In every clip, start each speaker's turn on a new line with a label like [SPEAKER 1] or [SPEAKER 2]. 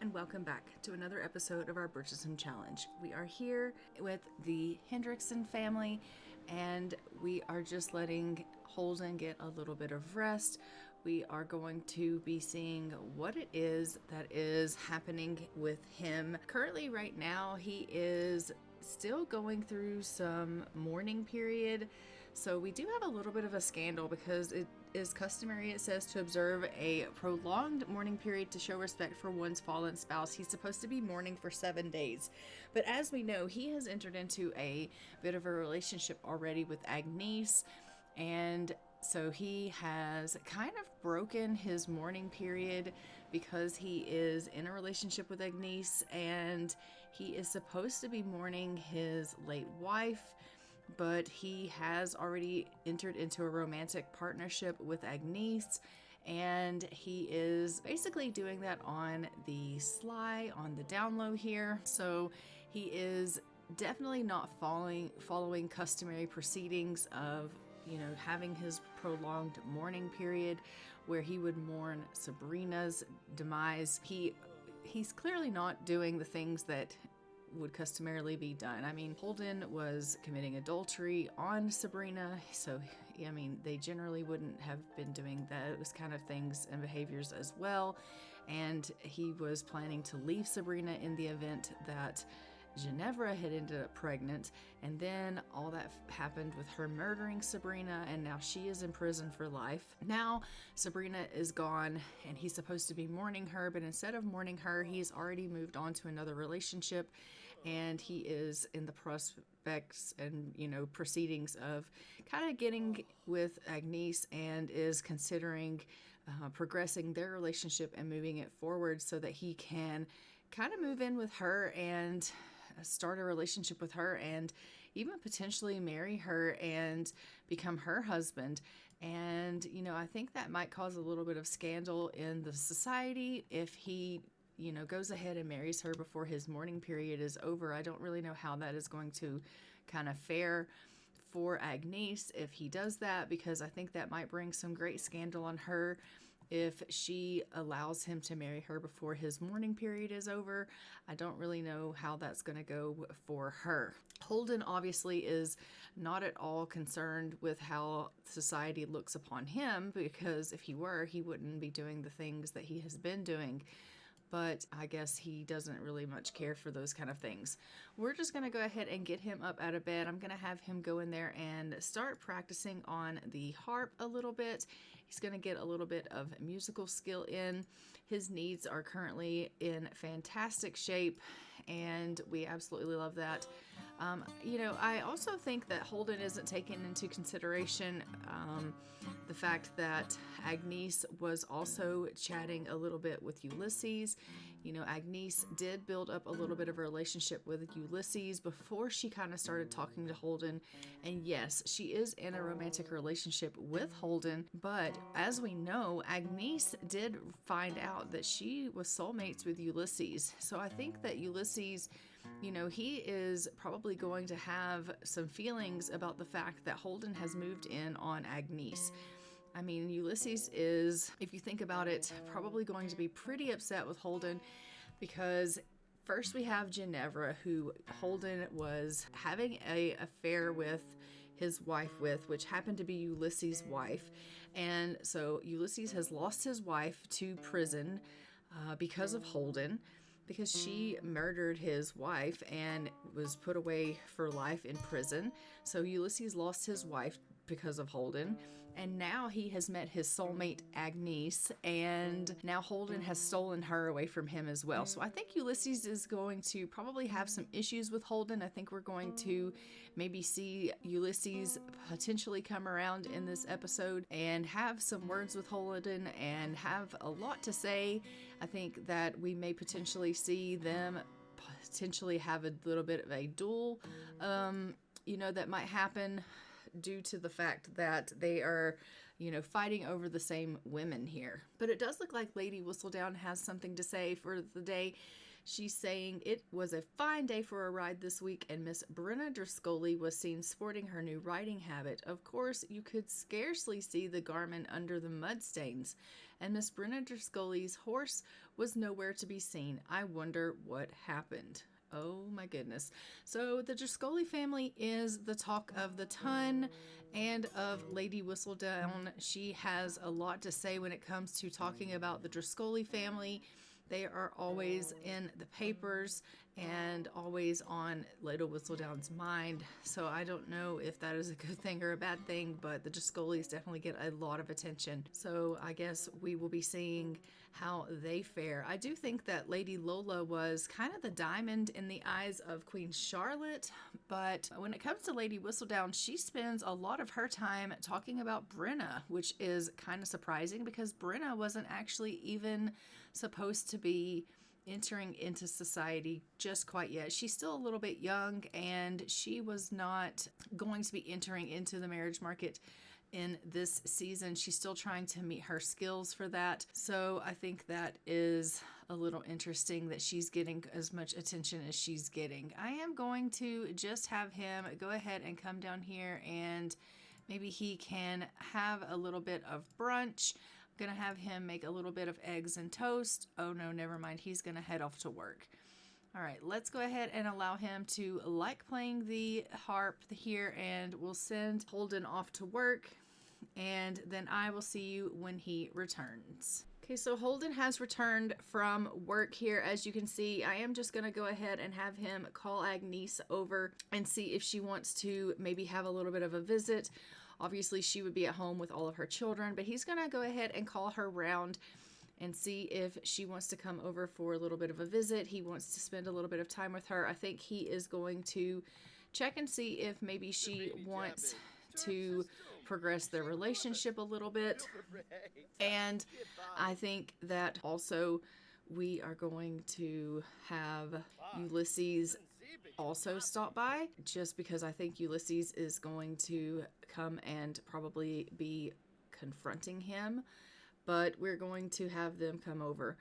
[SPEAKER 1] and welcome back to another episode of our Bridgesimton Challenge. We are here with the Hendrickson family, and we are just letting Holden get a little bit of rest. We are going to be seeing what it is that is happening with him. Currently, right now, he is still going through some mourning period. So we do have a little bit of a scandal because it is customary, it says, to observe a prolonged mourning period to show respect for one's fallen spouse. He's supposed to be mourning for 7 days. But as we know, he has entered into a bit of a relationship already with Agnes, and so he has kind of broken his mourning period because he is in a relationship with Agnes, and he is supposed to be mourning his late wife, but he has already entered into a romantic partnership with Agnes, and he is basically doing that on the sly, on the down low here. So he is definitely not following customary proceedings of having his prolonged mourning period where he would mourn Sabrina's demise. He's clearly not doing the things that would customarily be done. I mean, Holden was committing adultery on Sabrina, so they generally wouldn't have been doing those kind of things and behaviors as well. And he was planning to leave Sabrina in the event that Ginevra had ended up pregnant, and then all that happened with her murdering Sabrina, and now she is in prison for life. Now Sabrina is gone, and he's supposed to be mourning her, but instead of mourning her, he's already moved on to another relationship, and he is in the prospects and proceedings of kind of getting with Agnes, and is considering progressing their relationship and moving it forward so that he can kind of move in with her and start a relationship with her, and even potentially marry her and become her husband. And I think that might cause a little bit of scandal in the society if he goes ahead and marries her before his mourning period is over. I don't really know how that is going to kind of fare for Agnes if he does that, because I think that might bring some great scandal on her if she allows him to marry her before his mourning period is over. I don't really know how that's going to go for her. Holden obviously is not at all concerned with how society looks upon him, because if he were, he wouldn't be doing the things that he has been doing. But I guess he doesn't really much care for those kind of things. We're just going to go ahead and get him up out of bed. I'm going to have him go in there and start practicing on the harp a little bit. He's going to get a little bit of musical skill in. His knees are currently in fantastic shape, and we absolutely love that. I also think that Holden isn't taking into consideration the fact that Agnes was also chatting a little bit with Ulysses. Agnes did build up a little bit of a relationship with Ulysses before she kind of started talking to Holden. And yes, she is in a romantic relationship with Holden, but as we know, Agnes did find out that she was soulmates with Ulysses. So I think that Ulysses, he is probably going to have some feelings about the fact that Holden has moved in on Agnes. I mean, Ulysses is, if you think about it, probably going to be pretty upset with Holden, because first we have Ginevra, who Holden was having an affair with his wife with, which happened to be Ulysses' wife. And so Ulysses has lost his wife to prison because of Holden, because she murdered his wife and was put away for life in prison. So Ulysses lost his wife because of Holden, and now he has met his soulmate Agnes, and now Holden has stolen her away from him as well. So I think Ulysses is going to probably have some issues with Holden. I think we're going to maybe see Ulysses potentially come around in this episode and have some words with Holden and have a lot to say. I think that we may potentially see them potentially have a little bit of a duel, that might happen due to the fact that they are, fighting over the same women here. But it does look like Lady Whistledown has something to say for the day. She's saying it was a fine day for a ride this week, and Miss Brenna Driscoll was seen sporting her new riding habit. Of course, you could scarcely see the garment under the mud stains, and Miss Brenna Driscoll's horse was nowhere to be seen. I wonder what happened. Oh my goodness. So the Driscoll family is the talk of the ton and of Lady Whistledown. She has a lot to say when it comes to talking about the Driscoll family. They are always in the papers and always on Lady Whistledown's mind. So I don't know if that is a good thing or a bad thing, but the Driscolls definitely get a lot of attention. So I guess we will be seeing how they fare. I do think that Lady Lola was kind of the diamond in the eyes of Queen Charlotte, but when it comes to Lady Whistledown, she spends a lot of her time talking about Brenna, which is kind of surprising because Brenna wasn't actually even supposed to be entering into society just quite yet. She's still a little bit young, and she was not going to be entering into the marriage market in this season. She's still trying to meet her skills for that. So I think that is a little interesting that she's getting as much attention as she's getting. I am going to just have him go ahead and come down here, and maybe he can have a little bit of brunch. I'm gonna have him make a little bit of eggs and toast. Oh no, never mind. He's gonna head off to work. All right, let's go ahead and allow him to like playing the harp here, and we'll send Holden off to work, and then I will see you when he returns. Okay, so Holden has returned from work here. As you can see, I am just going to go ahead and have him call Agnes over and see if she wants to maybe have a little bit of a visit. Obviously, she would be at home with all of her children, but he's going to go ahead and call her round and see if she wants to come over for a little bit of a visit. He wants to spend a little bit of time with her. I think he is going to check and see if maybe she wants to progress their relationship a little bit. And I think that also we are going to have Ulysses also stop by, just because I think Ulysses is going to come and probably be confronting him. But we're going to have them come over.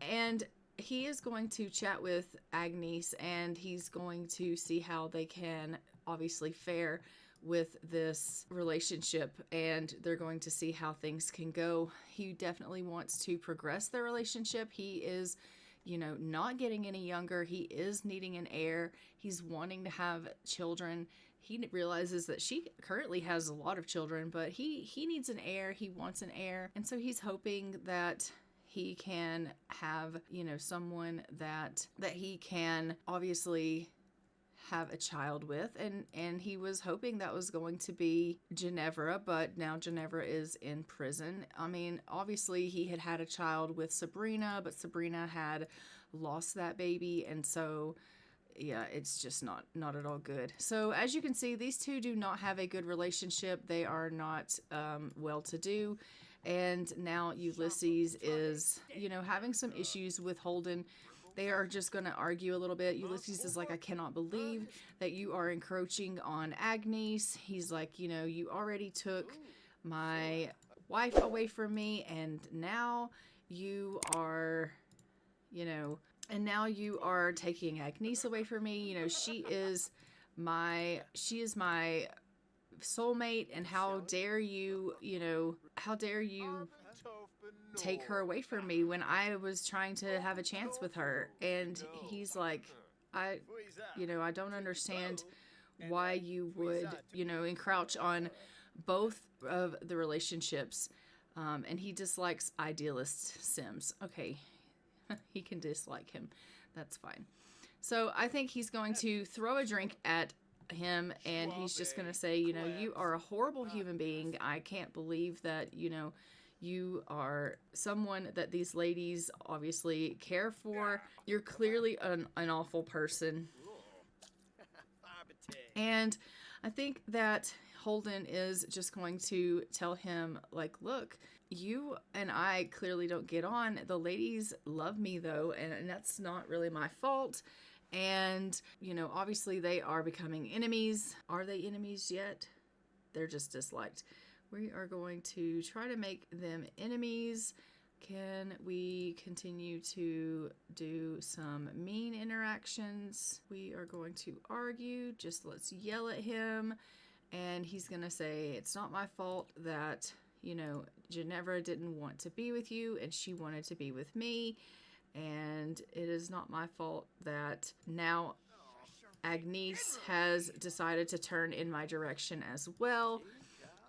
[SPEAKER 1] And he is going to chat with Agnes, and he's going to see how they can obviously fare with this relationship, and they're going to see how things can go. He definitely wants to progress their relationship. He is, not getting any younger. He is needing an heir. He's wanting to have children. He realizes that she currently has a lot of children, but he needs an heir. He wants an heir. And so he's hoping that he can have, someone that he can obviously have a child with. And he was hoping that was going to be Ginevra, but now Ginevra is in prison. I mean, obviously he had a child with Sabrina, but Sabrina had lost that baby. And so yeah, it's just not at all good. So as you can see, these two do not have a good relationship. They are not well-to-do. And now Ulysses is, having some issues with Holden. They are just going to argue a little bit. Ulysses is like, I cannot believe that you are encroaching on Agnes. He's like, you already took my wife away from me, and now you are, and now you are taking Agnes away from me. She is my soulmate, and how dare you take her away from me when I was trying to have a chance with her. And he's like, I don't understand why you would, encroach on both of the relationships. And he dislikes idealist Sims. Okay. He can dislike him. That's fine. So I think he's going to throw a drink at him, and he's just going to say, you are a horrible human being. I can't believe that, you are someone that these ladies obviously care for. You're clearly an awful person. And I think that Holden is just going to tell him, like, look, you and I clearly don't get on. The ladies love me, though, and that's not really my fault. And, obviously they are becoming enemies. Are they enemies yet? They're just disliked. We are going to try to make them enemies. Can we continue to do some mean interactions? We are going to argue. Just let's yell at him. And he's going to say, it's not my fault that, you know, Ginevra didn't want to be with you and she wanted to be with me. And it is not my fault that now Agnes has decided to turn in my direction as well.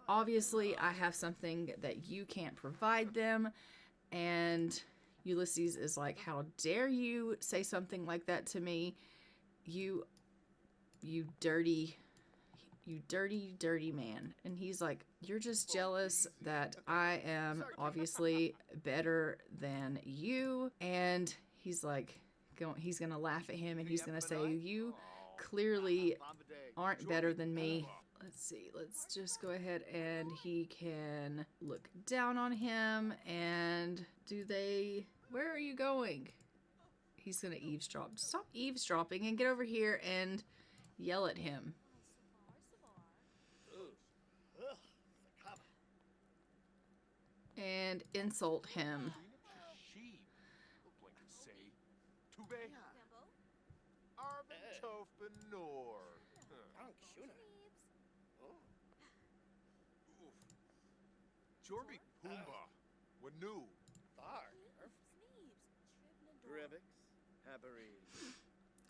[SPEAKER 1] Obviously, I have something that you can't provide them. And Ulysses is like, how dare you say something like that to me? You dirty man. And he's like, you're just jealous that I am obviously better than you. And he's like, he's gonna laugh at him and he's gonna say, you clearly aren't better than me. Let's see, let's just go ahead and he can look down on him. And where are you going? He's gonna eavesdrop. Stop eavesdropping and get over here and yell at him. And insult him.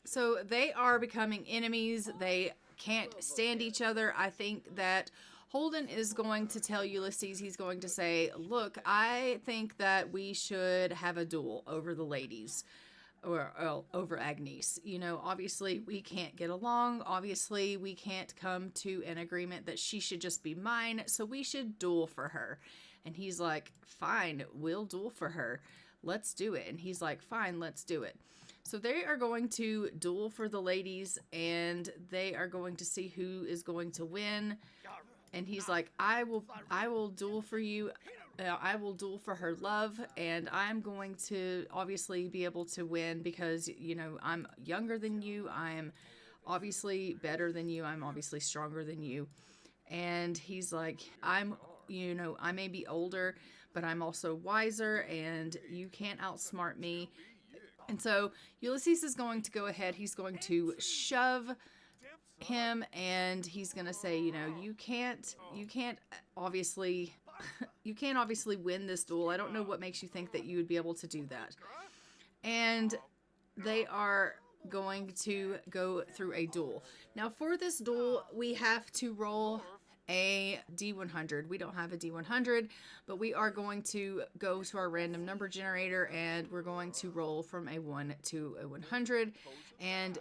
[SPEAKER 1] So they are becoming enemies. They can't stand each other. I think that Holden is going to tell Ulysses, he's going to say, look, I think that we should have a duel over the ladies. Or over Agnes. You know, obviously we can't get along. Obviously we can't come to an agreement that she should just be mine. So we should duel for her. And he's like, fine, we'll duel for her. Let's do it. And he's like, fine, let's do it. So they are going to duel for the ladies and they are going to see who is going to win. And he's like, I will duel for you. I will duel for her love, and I'm going to obviously be able to win because, you know, I'm younger than you. I am obviously better than you. I'm obviously stronger than you. And he's like, I may be older, but I'm also wiser, and you can't outsmart me. And so Ulysses is going to go ahead. He's going to shove him, and he's going to say, you know, you can't obviously win this duel. I don't know what makes you think that you would be able to do that. And they are going to go through a duel. Now for this duel, we have to roll a D100. We don't have a D100, but we are going to go to our random number generator and we're going to roll from a 1 to a 100. And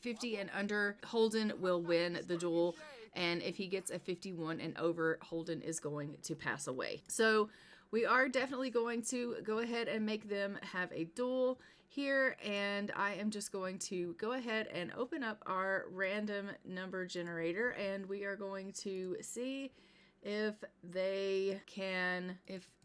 [SPEAKER 1] 50 and under, Holden will win the duel. And if he gets a 51 and over, Holden is going to pass away. So we are definitely going to go ahead and make them have a duel here. And I am just going to go ahead and open up our random number generator. And we are going to see if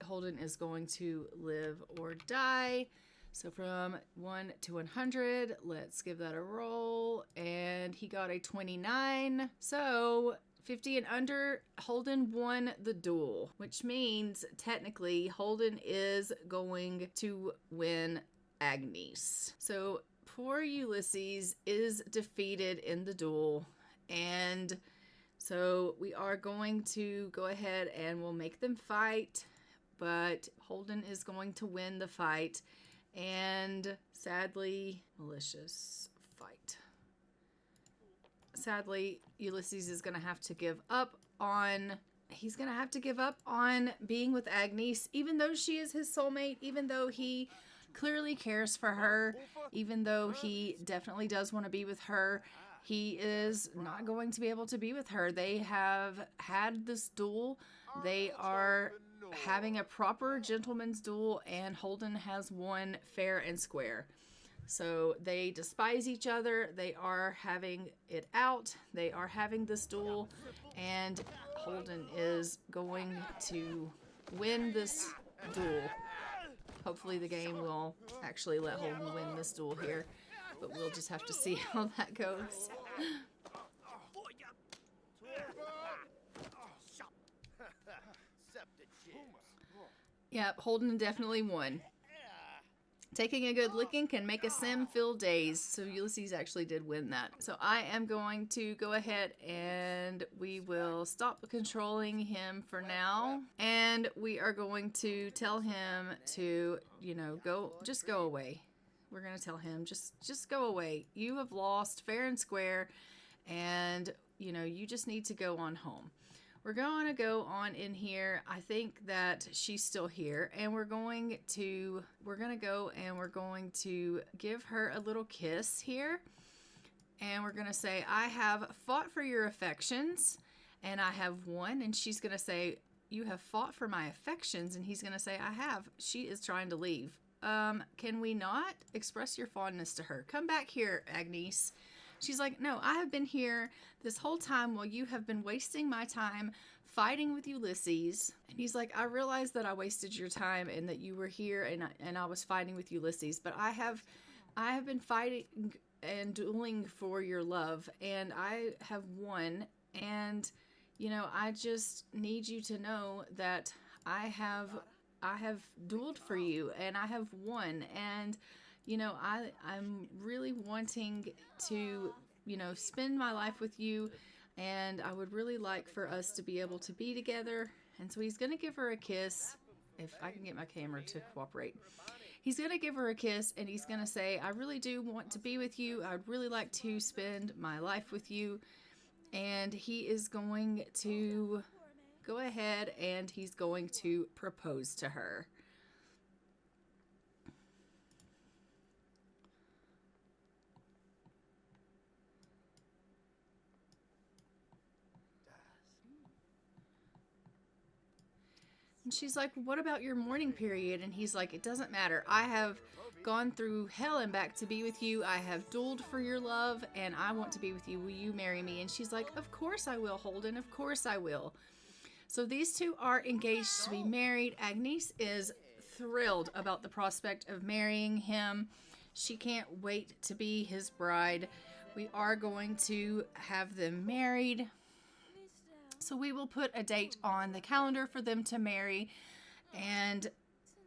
[SPEAKER 1] Holden is going to live or die. So from 1 to 100, let's give that a roll. And he got a 29. So 50 and under, Holden won the duel, which means technically Holden is going to win Agnes. So poor Ulysses is defeated in the duel. And so we are going to go ahead and we'll make them fight. But Holden is going to win the fight. And sadly, malicious fight. Sadly, Ulysses is going to have to give up on being with Agnes, even though she is his soulmate, even though he clearly cares for her, even though he definitely does want to be with her. He is not going to be able to be with her. They have had this duel. They are having a proper gentleman's duel, and Holden has won fair and square. So they despise each other. They are having it out. They are having this duel, and Holden is going to win this duel. Hopefully the game will actually let Holden win this duel here, but we'll just have to see how that goes. Yep, Holden definitely won. Taking a good licking can make a sim feel dazed. So Ulysses actually did win that. So I am going to go ahead and we will stop controlling him for now. And we are going to tell him to, you know, just go away. We're going to tell him, just go away. You have lost fair and square. And, you know, you just need to go on home. We're going to go on in here. I think that she's still here, and we're going to go and we're going to give her a little kiss here. And we're going to say, I have fought for your affections and I have won. And she's going to say, you have fought for my affections. And he's going to say, I have. She is trying to leave. Can we not express your fondness to her? Come back here, Agnes. She's like, no, I have been here this whole time while you have been wasting my time fighting with Ulysses. And he's like, I realized that I wasted your time and that you were here and I was fighting with Ulysses, but I have been fighting and dueling for your love, and I have won. And, you know, I just need you to know that I have dueled for you and I have won. And you know, I'm really wanting to, you know, spend my life with you, and I would really like for us to be able to be together. And so he's going to give her a kiss, if I can get my camera to cooperate. He's going to give her a kiss, and he's going to say, I really do want to be with you. I'd really like to spend my life with you. And he is going to go ahead and he's going to propose to her. And she's like, what about your mourning period? And he's like, it doesn't matter. I have gone through hell and back to be with you. I have dueled for your love, and I want to be with you. Will you marry me? And she's like, of course I will, Holden. Of course I will. So these two are engaged to be married. Agnes is thrilled about the prospect of marrying him. She can't wait to be his bride. We are going to have them married. So we will put a date on the calendar for them to marry. And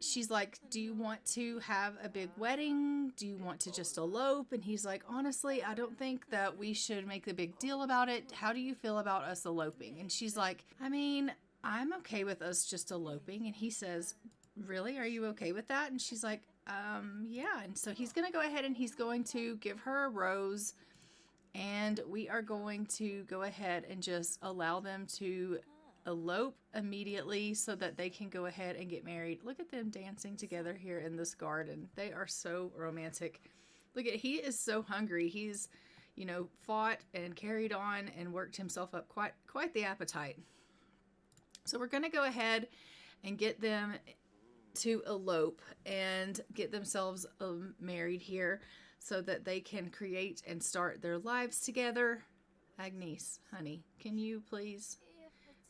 [SPEAKER 1] she's like, do you want to have a big wedding? Do you want to just elope? And he's like, honestly, I don't think that we should make a big deal about it. How do you feel about us eloping? And she's like, I mean, I'm okay with us just eloping. And he says, really? Are you okay with that? And she's like, yeah. And so he's going to go ahead and he's going to give her a rose. And we are going to go ahead and just allow them to elope immediately so that they can go ahead and get married. Look at them dancing together here in this garden. They are so romantic. Look at, he is so hungry. He's, you know, fought and carried on and worked himself up quite the appetite. So we're going to go ahead and get them to elope and get themselves married here, so that they can create and start their lives together. Agnes, honey, can you please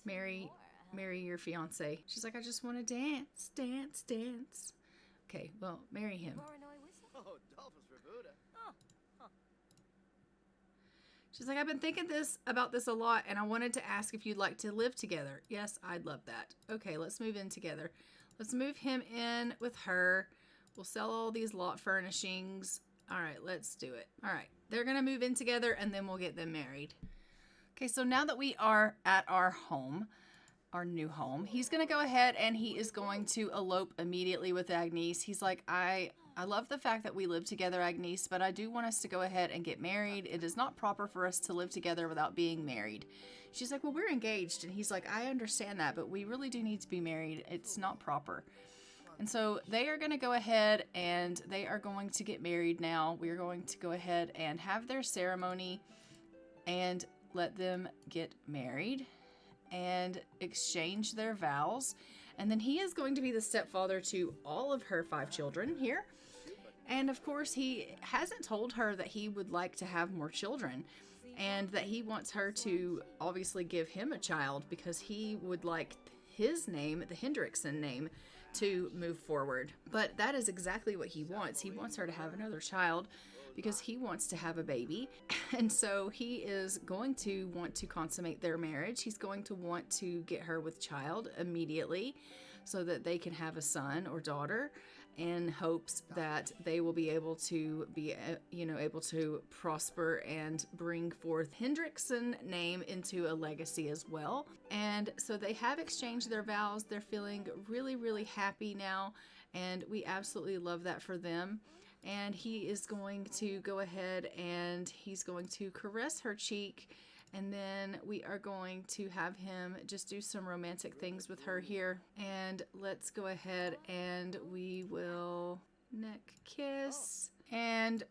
[SPEAKER 1] marry your fiance? She's like, I just want to dance, dance, dance. Okay, well, marry him. She's like, I've been thinking about this a lot, and I wanted to ask if you'd like to live together. Yes, I'd love that. Okay, let's move in together. Let's move him in with her. We'll sell all these lot furnishings. All right, let's do it. All right, they're going to move in together, and then we'll get them married. Okay, so now that we are at our home, our new home, he's going to go ahead and he is going to elope immediately with Agnes. He's like, I love the fact that we live together, Agnes, but I do want us to go ahead and get married. It is not proper for us to live together without being married. She's like, well, we're engaged. And he's like, I understand that, but we really do need to be married. It's not proper. And so they are going to go ahead and they are going to get married now. We are going to go ahead and have their ceremony and let them get married and exchange their vows. And then he is going to be the stepfather to all of her 5 children here. And of course, he hasn't told her that he would like to have more children and that he wants her to obviously give him a child because he would like his name, the Hendrickson name, to move forward. But that is exactly what he wants. He wants her to have another child because he wants to have a baby. And so he is going to want to consummate their marriage. He's going to want to get her with child immediately. so that they can have a son or daughter, in hopes that they will be able to able to prosper and bring forth Hendrickson name into a legacy as well. And so they have exchanged their vows. They're feeling really, really happy now, and we absolutely love that for them. And he is going to go ahead and he's going to caress her cheek, and then we are going to have him just do some romantic things with her here. And let's go ahead and we will neck kiss. And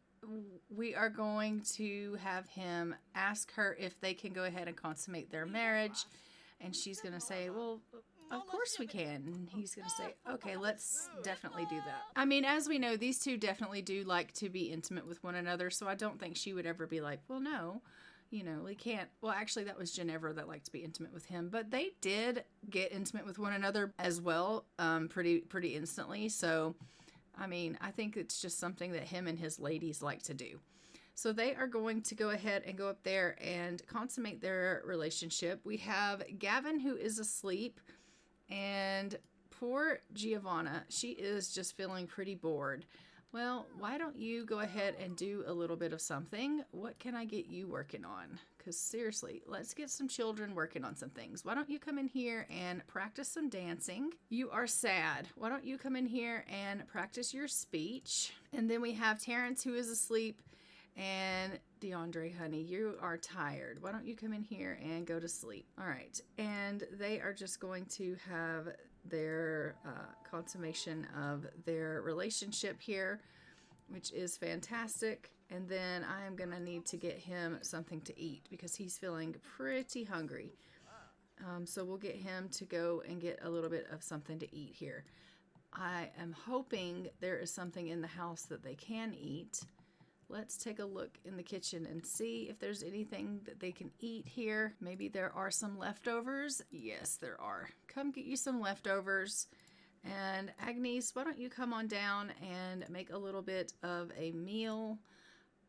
[SPEAKER 1] we are going to have him ask her if they can go ahead and consummate their marriage. And she's going to say, well, of course we can. And he's going to say, okay, let's definitely do that. I mean, as we know, these two definitely do like to be intimate with one another. So I don't think she would ever be like, well, no. We can't. Well, actually, that was Ginevra that liked to be intimate with him, but they did get intimate with one another as well, pretty instantly. So, I mean, I think it's just something that him and his ladies like to do. So they are going to go ahead and go up there and consummate their relationship. We have Gavin, who is asleep, and poor Giovanna, she is just feeling pretty bored. Well, why don't you go ahead and do a little bit of something? What can I get you working on? Because seriously, let's get some children working on some things. Why don't you come in here and practice some dancing? You are sad. Why don't you come in here and practice your speech? And then we have Terrence, who is asleep. And DeAndre, honey, you are tired. Why don't you come in here and go to sleep? All right. And they are just going to have their consummation of their relationship here, which is fantastic. And then I am going to need to get him something to eat because he's feeling pretty hungry. So we'll get him to go and get a little bit of something to eat here. I am hoping there is something in the house that they can eat. Let's take a look in the kitchen and see if there's anything that they can eat here. Maybe there are some leftovers. Yes, there are. Come get you some leftovers. And Agnes, why don't you come on down and make a little bit of a meal,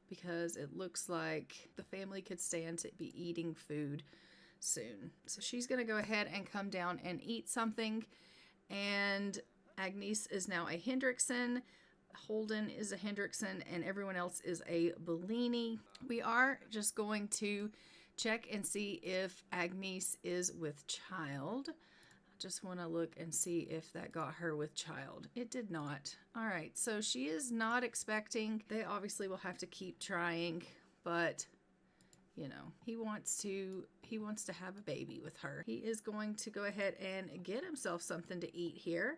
[SPEAKER 1] because it looks like the family could stand to be eating food soon. So she's going to go ahead and come down and eat something. And Agnes is now a Hendrickson. Holden is a Hendrickson, and everyone else is a Bellini. We are just going to check and see if Agnes is with child. I just want to look and see if that got her with child. It did not. All right, so she is not expecting. They obviously will have to keep trying, but he wants to have a baby with her. He is going to go ahead and get himself something to eat here,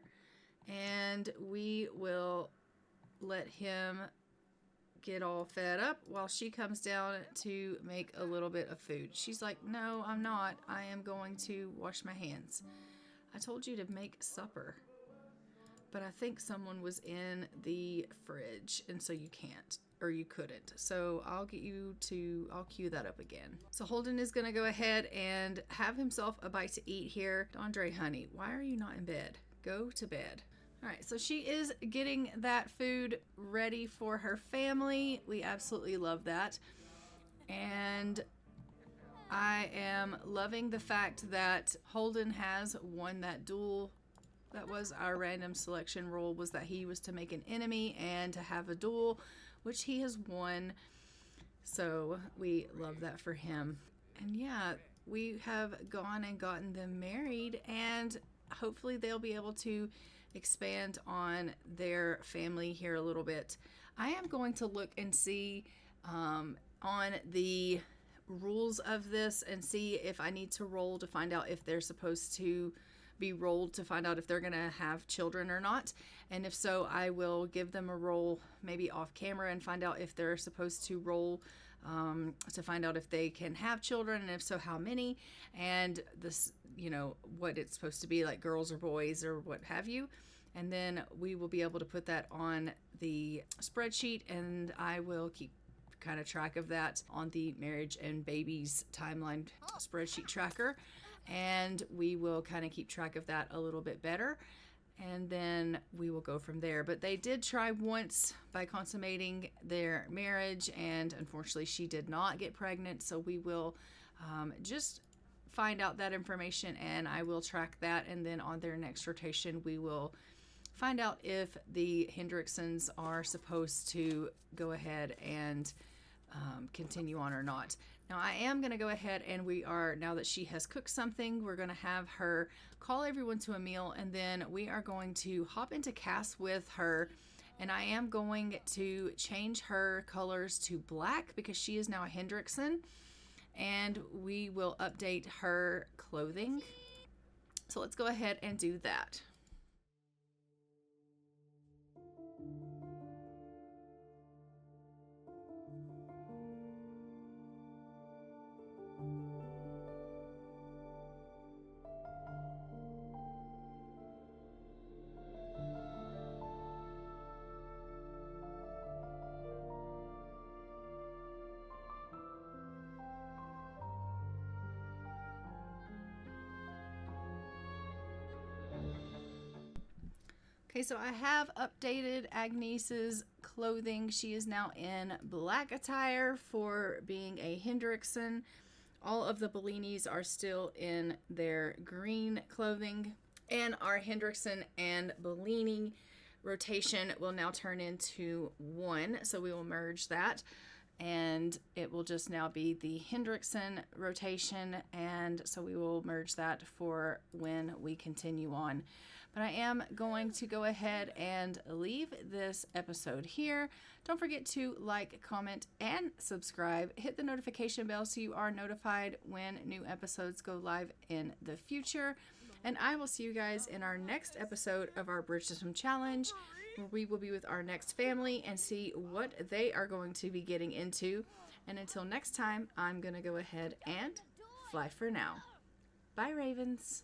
[SPEAKER 1] and we will let him get all fed up while she comes down to make a little bit of food. She's like, no, I'm not. I am going to wash my hands. I told you to make supper, but I think someone was in the fridge, and so you can't, or you couldn't. So I'll cue that up again. So Holden is going to go ahead and have himself a bite to eat here. Andre, honey, why are you not in bed? Go to bed. All right, so she is getting that food ready for her family. We absolutely love that. And I am loving the fact that Holden has won that duel. That was our random selection rule, was that he was to make an enemy and to have a duel, which he has won. So we love that for him. And yeah, we have gone and gotten them married, and hopefully they'll be able to expand on their family here a little bit. I am going to look and see on the rules of this and see if I need to roll to find out if they're supposed to be rolled to find out if they're going to have children or not. And if so, I will give them a roll maybe off camera and find out if they're supposed to roll to find out if they can have children, and if so, how many, and this, what it's supposed to be, like girls or boys or what have you. And then we will be able to put that on the spreadsheet, and I will keep kind of track of that on the marriage and babies timeline spreadsheet tracker, and we will kind of keep track of that a little bit better, and then we will go from there. But they did try once by consummating their marriage, and unfortunately she did not get pregnant, so we will just find out that information and I will track that, and then on their next rotation we will find out if the Hendricksons are supposed to go ahead and continue on or not. Now I am going to go ahead and now that she has cooked something, we're going to have her call everyone to a meal, and then we are going to hop into cast with her, and I am going to change her colors to black because she is now a Hendrickson, and we will update her clothing. So let's go ahead and do that. Okay, so I have updated Agnes's clothing. She is now in black attire for being a Hendrickson. All of the Bellinis are still in their green clothing. And our Hendrickson and Bellini rotation will now turn into one. So we will merge that. And it will just now be the Hendrickson rotation. And so we will merge that for when we continue on. But I am going to go ahead and leave this episode here. Don't forget to like, comment, and subscribe. Hit the notification bell so you are notified when new episodes go live in the future. And I will see you guys in our next episode of our Bridgesimton challenge, where we will be with our next family and see what they are going to be getting into. And until next time, I'm going to go ahead and fly for now. Bye, Ravens.